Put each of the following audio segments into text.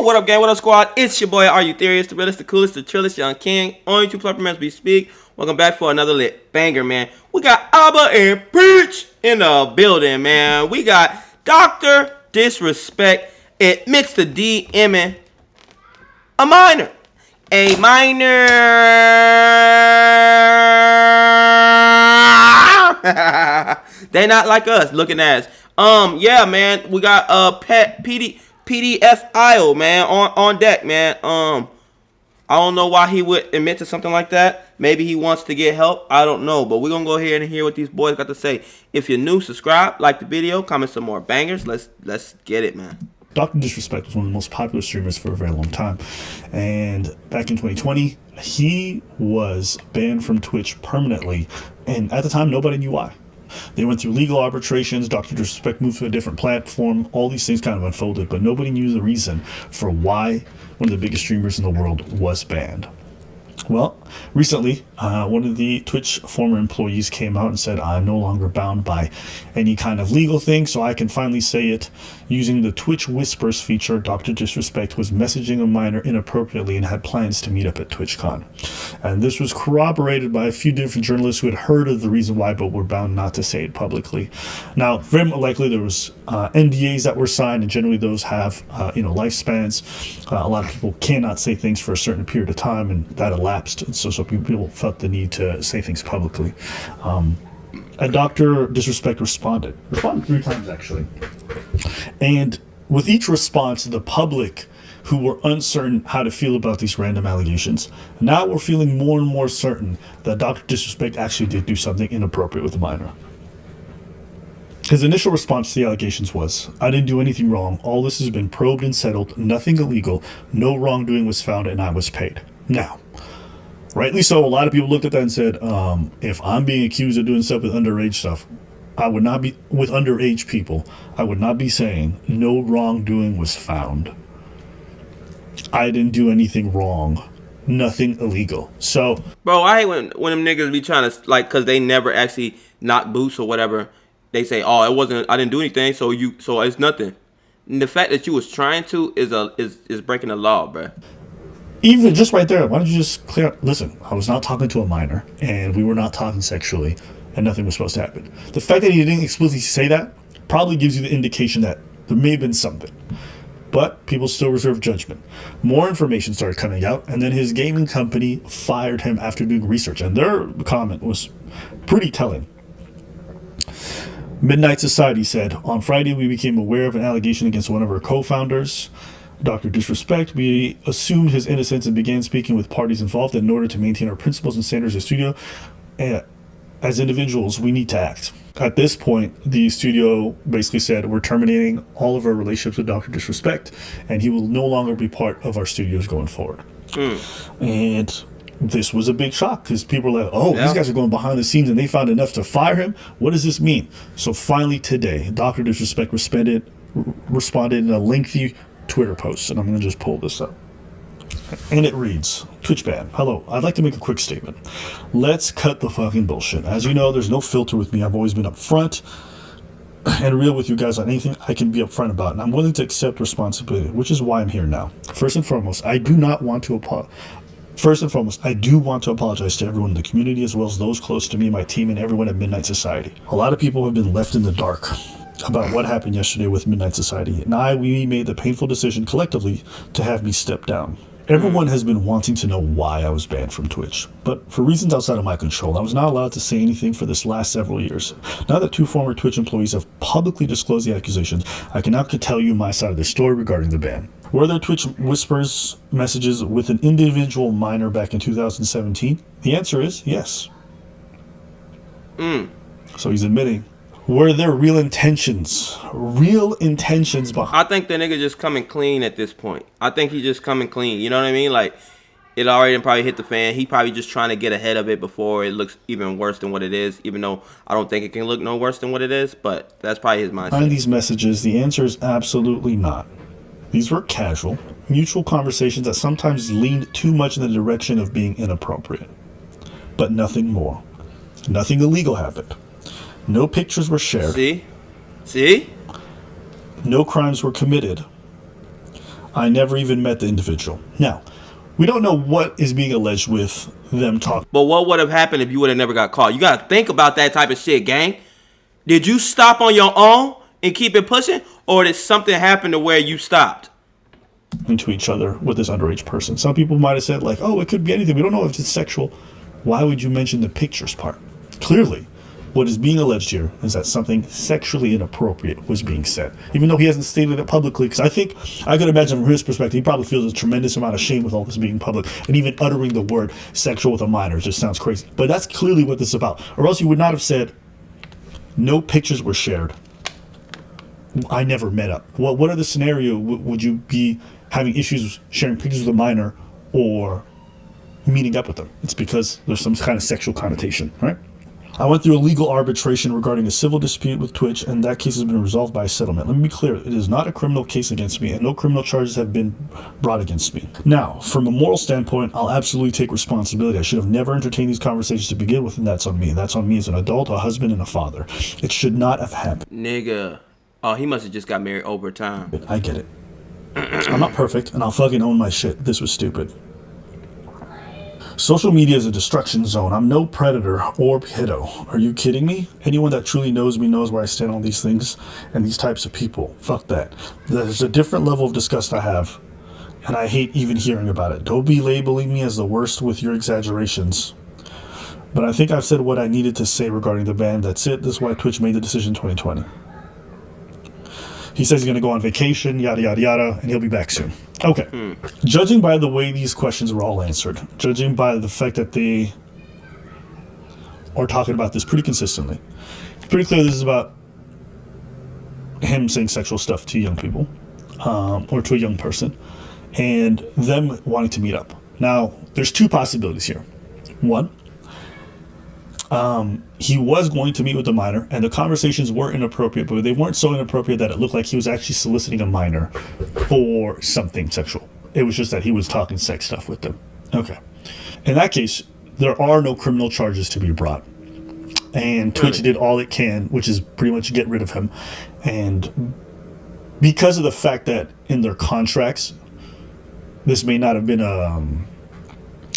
What up, gang? What up, squad? It's your boy, AreYouTherious, the realest, the coolest, the trillest, young king. On YouTube platform as we speak. Welcome back for another lit banger, man. We got Abba and Preach in the building, man. We got Dr. Disrespect admits to DMing a minor. A minor. They not like us, looking ass. Yeah, man. We got pet PDF IO, man, on deck, man. I don't know why he would admit to something like that. Maybe he wants to get help. I don't know. But we're going to go ahead and hear what these boys got to say. If you're new, subscribe, like the video, comment some more bangers. Let's get it, man. Dr. Disrespect was one of the most popular streamers for a very long time. And back in 2020, he was banned from Twitch permanently. And at the time, nobody knew why. They went through legal arbitrations. Dr. Disrespect moved to a different platform. All these things kind of unfolded, but nobody knew the reason for why one of the biggest streamers in the world was banned. Well, recently, one of the Twitch former employees came out and said, I'm no longer bound by any kind of legal thing, so I can finally say it. Using the Twitch Whispers feature, Dr. Disrespect was messaging a minor inappropriately and had plans to meet up at TwitchCon. And this was corroborated by a few different journalists who had heard of the reason why, but were bound not to say it publicly. Now, very likely there was NDAs that were signed, and generally those have lifespans. A lot of people cannot say things for a certain period of time, and that elapsed. And so people felt the need to say things publicly. And Dr. Disrespect responded 3 times actually. And with each response, the public who were uncertain how to feel about these random allegations, now we're feeling more and more certain that Dr. Disrespect actually did do something inappropriate with a minor. His initial response to the allegations was, I didn't do anything wrong. All this has been probed and settled. Nothing illegal. No wrongdoing was found, and I was paid. Now, rightly so, a lot of people looked at that and said, if I'm being accused of doing stuff with underage stuff, I would not be, with underage people, I would not be saying no wrongdoing was found. I didn't do anything wrong. Nothing illegal. So, bro, I hate when them niggas be trying to, like, because they never actually knock boots or whatever. They say, oh, it wasn't, I didn't do anything, so it's nothing. And the fact that you was trying to is breaking the law, bro. Even just right there, why don't you just clear up? Listen, I was not talking to a minor, and we were not talking sexually, and nothing was supposed to happen. The fact that he didn't explicitly say that probably gives you the indication that there may have been something. But people still reserve judgment. More information started coming out, and then his gaming company fired him after doing research, and their comment was pretty telling. Midnight Society said, on Friday we became aware of an allegation against one of our co-founders, Dr. Disrespect. We assumed his innocence and began speaking with parties involved in order to maintain our principles and standards as a studio. As individuals, we need to act. At this point, the studio basically said, we're terminating all of our relationships with Dr. Disrespect, and he will no longer be part of our studios going forward. And this was a big shock because people were like, oh, these guys are going behind the scenes and they found enough to fire him? What does this mean? So finally today, Dr. Disrespect responded in a lengthy Twitter post, and I'm going to just pull this up. And it reads, Twitch ban. Hello, I'd like to make a quick statement. Let's cut the fucking bullshit. As you know, there's no filter with me. I've always been upfront and real with you guys on anything I can be upfront about, and I'm willing to accept responsibility, which is why I'm here now. First and foremost, I do want to apologize to everyone in the community, as well as those close to me, my team, and everyone at Midnight Society. A lot of people have been left in the dark about what happened yesterday with Midnight Society, and we made the painful decision collectively to have me step down. Everyone has been wanting to know why I was banned from Twitch, but for reasons outside of my control, I was not allowed to say anything for this last several years. Now that 2 former Twitch employees have publicly disclosed the accusations, I can now tell you my side of the story regarding the ban. Were there Twitch Whispers messages with an individual minor back in 2017? The answer is yes. So he's admitting. Were there real intentions behind? I think the nigga just coming clean at this point. I think he just coming clean. You know what I mean? Like, it already probably hit the fan. He probably just trying to get ahead of it before it looks even worse than what it is, even though I don't think it can look no worse than what it is, but that's probably his mindset. Behind these messages, the answer is absolutely not. These were casual, mutual conversations that sometimes leaned too much in the direction of being inappropriate. But nothing more. Nothing illegal happened. No pictures were shared. See? No crimes were committed. I never even met the individual. Now, we don't know what is being alleged with them talking. But what would have happened if you would have never got caught? You got to think about that type of shit, gang. Did you stop on your own and keep it pushing? Or did something happen to where you stopped? To each other with this underage person. Some people might have said, like, oh, it could be anything. We don't know if it's sexual. Why would you mention the pictures part? Clearly, what is being alleged here is that something sexually inappropriate was being said, even though he hasn't stated it publicly. Because I think, I could imagine from his perspective, he probably feels a tremendous amount of shame with all this being public, and even uttering the word sexual with a minor just sounds crazy. But that's clearly what this is about. Or else you would not have said, no pictures were shared. I never met up. What other scenario would you be having issues sharing pictures with a minor or meeting up with them? It's because there's some kind of sexual connotation, right? I went through a legal arbitration regarding a civil dispute with Twitch, and that case has been resolved by a settlement. Let me be clear, it is not a criminal case against me, and no criminal charges have been brought against me. Now, from a moral standpoint, I'll absolutely take responsibility. I should have never entertained these conversations to begin with, and that's on me. That's on me as an adult, a husband, and a father. It should not have happened. Nigga. Oh, he must have just got married over time. I get it. I'm not perfect, and I'll fucking own my shit. This was stupid. Social media is a destruction zone. I'm no predator or pedo. Are you kidding me? Anyone that truly knows me knows where I stand on these things and these types of people. Fuck that. There's a different level of disgust I have, and I hate even hearing about it. Don't be labeling me as the worst with your exaggerations. But I think I've said what I needed to say regarding the ban. That's it. This is why Twitch made the decision in 2020. He says he's going to go on vacation, yada, yada, yada, and he'll be back soon. Okay. Judging by the way these questions were all answered, judging by the fact that they are talking about this pretty consistently, it's pretty clear this is about him saying sexual stuff to young people, or to a young person, and them wanting to meet up. Now, there's two possibilities here. One, he was going to meet with a minor, and the conversations were inappropriate, but they weren't so inappropriate that it looked like he was actually soliciting a minor for something sexual. It was just that he was talking sex stuff with them. Okay. In that case, there are no criminal charges to be brought. And Twitch did all it can, which is pretty much get rid of him. And because of the fact that in their contracts, this may not have been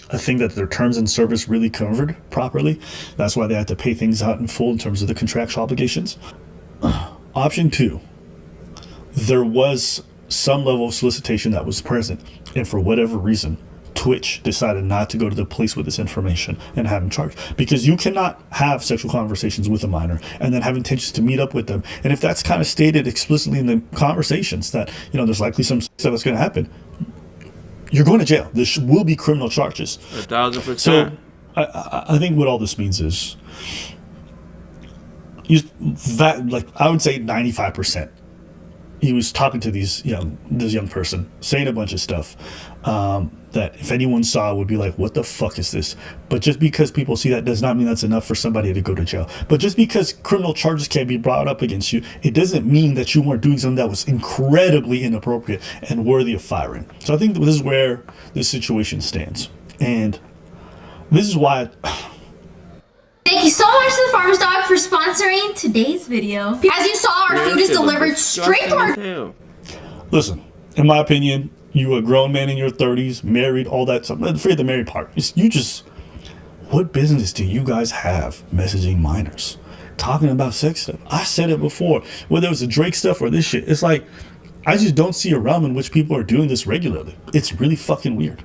a thing that their terms and service really covered properly. That's why they had to pay things out in full in terms of the contractual obligations. Option two, there was some level of solicitation that was present, and for whatever reason, Twitch decided not to go to the police with this information and have him charged. Because you cannot have sexual conversations with a minor and then have intentions to meet up with them. And if that's kind of stated explicitly in the conversations that, you know, there's likely some stuff that's going to happen, you're going to jail. There will be criminal charges. 1,000%. So I think what all this means is, I would say 95%. He was talking to this young person, saying a bunch of stuff that if anyone saw would be like, what the fuck is this? But just because people see that does not mean that's enough for somebody to go to jail. But just because criminal charges can't be brought up against you, it doesn't mean that you weren't doing something that was incredibly inappropriate and worthy of firing. So I think this is where this situation stands. And this is why... Thank you so much to the Farmer's Dog for sponsoring today's video. As you saw, our food is delivered straight to our... Listen, in my opinion, you a grown man in your 30s, married, all that stuff. Forget the married part. You just... What business do you guys have messaging minors? Talking about sex stuff. I said it before. Whether it was the Drake stuff or this shit. It's like, I just don't see a realm in which people are doing this regularly. It's really fucking weird.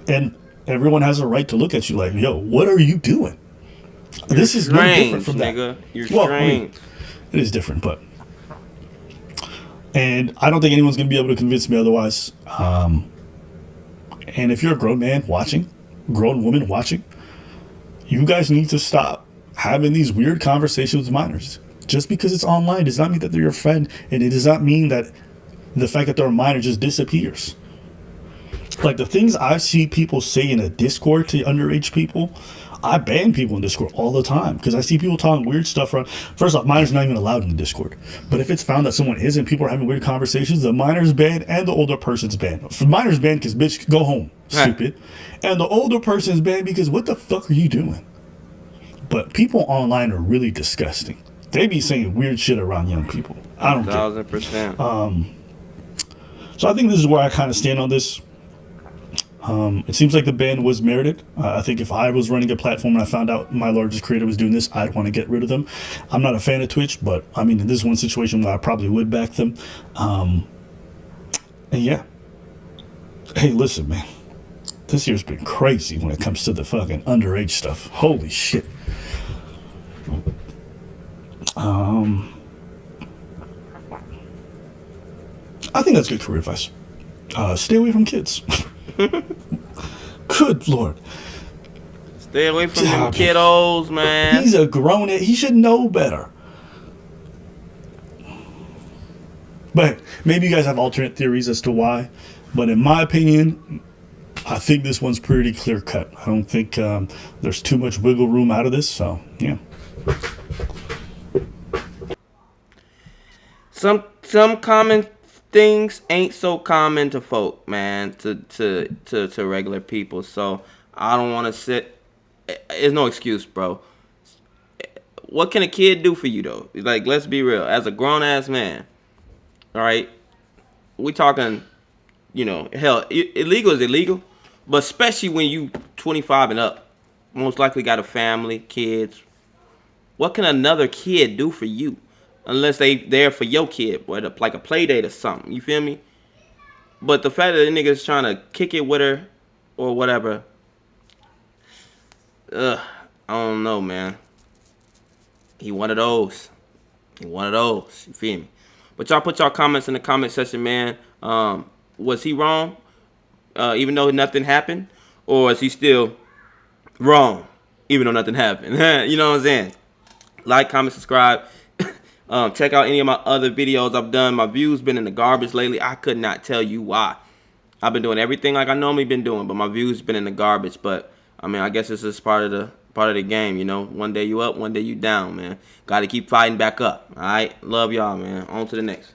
And everyone has a right to look at you like, yo, what are you doing? This is no different from that. Nigga. You're well, strange. I mean, it is different, but... And I don't think anyone's going to be able to convince me otherwise. And if you're a grown man watching, grown woman watching, you guys need to stop having these weird conversations with minors. Just because it's online does not mean that they're your friend, and it does not mean that the fact that they're a minor just disappears. Like the things I see people say in a Discord to underage people, I ban people in Discord all the time because I see people talking weird stuff around. First off, minors not even allowed in the Discord. But if it's found that someone is and people are having weird conversations, the minor's banned and the older person's banned. The minor's banned because bitch, go home, stupid. And the older person's banned because what the fuck are you doing? But people online are really disgusting. They be saying weird shit around young people. I don't get it. 1,000%. So I think this is where I kind of stand on this. It seems like the ban was merited. I think if I was running a platform and I found out my largest creator was doing this, I'd want to get rid of them. I'm not a fan of Twitch, but I mean, this is one situation where I probably would back them. And yeah. Hey, listen, man. This year's been crazy when it comes to the fucking underage stuff. Holy shit. I think that's good career advice. Stay away from kids. Good Lord. Stay away from them kiddos, man. He's a grown. He should know better. But maybe you guys have alternate theories as to why. But in my opinion, I think this one's pretty clear cut. I don't think there's too much wiggle room out of this. So yeah. Some common things ain't so common to folk, man, to regular people. So I don't want to sit. There's no excuse, bro. What can a kid do for you though? Like, let's be real. As a grown ass man, all right, we talking, you know, hell, illegal is illegal, but especially when you 25 and up, most likely got a family, kids. What can another kid do for you? Unless they there for your kid, like a play date or something. You feel me? But the fact that the nigga's trying to kick it with her or whatever, I don't know, man. He one of those. He one of those. You feel me? But y'all put y'all comments in the comment section, man. Was he wrong? Even though nothing happened? Or is he still wrong? Even though nothing happened? You know what I'm saying? Like, comment, subscribe. Check out any of my other videos I've done. My views been in the garbage lately. I could not tell you why. I've been doing everything like I normally been doing, but my views been in the garbage. But I mean, I guess it's just part of the game, you know. One day you up, one day you down, man. Got to keep fighting back up. All right, love y'all, man. On to the next.